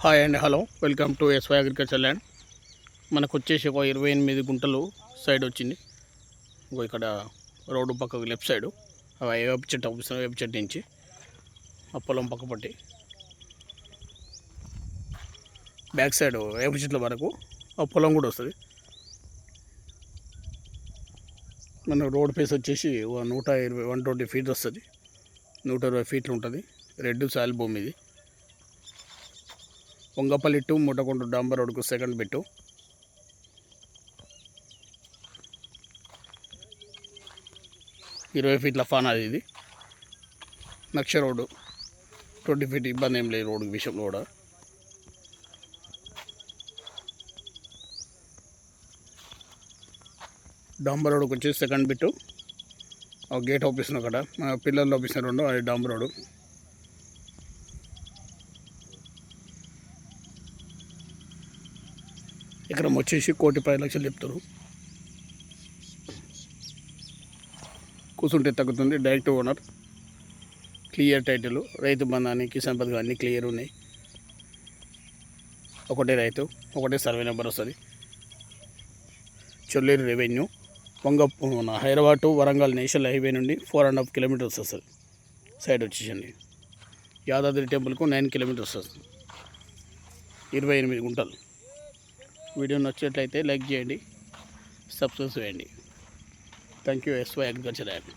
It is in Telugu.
Hi and hello, welcome to SY agriculture land. మనకు వచ్చేసి ఒక 28 గుంటలు సైడ్ వచ్చింది. ఇక్కడ రోడ్డు పక్కకు లెఫ్ట్ సైడు వేప చెట్టు అవుపిస్తున్నాం. వేప చెట్టు నుంచి ఆ పొలం పక్క పట్టి బ్యాక్ సైడ్ వేప చెట్ల వరకు ఆ పొలం కూడా వస్తుంది. మన రోడ్ ఫేస్ వచ్చేసి 120 ఫీట్ వస్తుంది. 120 ఫీట్లు ఉంటుంది. రెడ్ సాయిల్ భూమి ఇది. పొంగపల్లి టు ముటకొండ డాంబర్ రోడ్కు సెకండ్ బిట్టు. ఇరవై ఫీట్ల ఫానాది ఇది. నక్ష రోడ్డు 20 ఫీట్ ఇబ్బంది ఏం లేదు రోడ్డు విషయంలో కూడా. డాంబర్ రోడ్కి వచ్చేసి సెకండ్ బిట్టు. గేట్ ఆఫీస్ను అక్కడ పిల్లర్లు ఆఫీస్ రెండు అది డాంబర్ రోడ్డు. ఎకరం వచ్చేసి 1,10,00,000 చెప్తారు. కూర్చుంటే తగ్గుతుంది. డైరెక్ట్ ఓనర్, క్లియర్ టైటిల్, రైతు బంధాన్ని కిసాన్ పథకం అన్నీ క్లియర్ ఉన్నాయి. ఒకటే రైతు, ఒకటే సర్వే నెంబర్ వస్తుంది. Cholleru revenue, Hyderabad to Warangal national highway నుండి 4.5 కిలోమీటర్స్ వస్తుంది. సైడ్ వచ్చేసండి యాదాద్రి టెంపుల్కు 9 కిలోమీటర్స్ వస్తుంది. 28 గుంటలు. వీడియో నచ్చినట్లయితే లైక్ చేయండి, సబ్స్క్రైబ్ చేయండి. Thank you. SY agriculture land.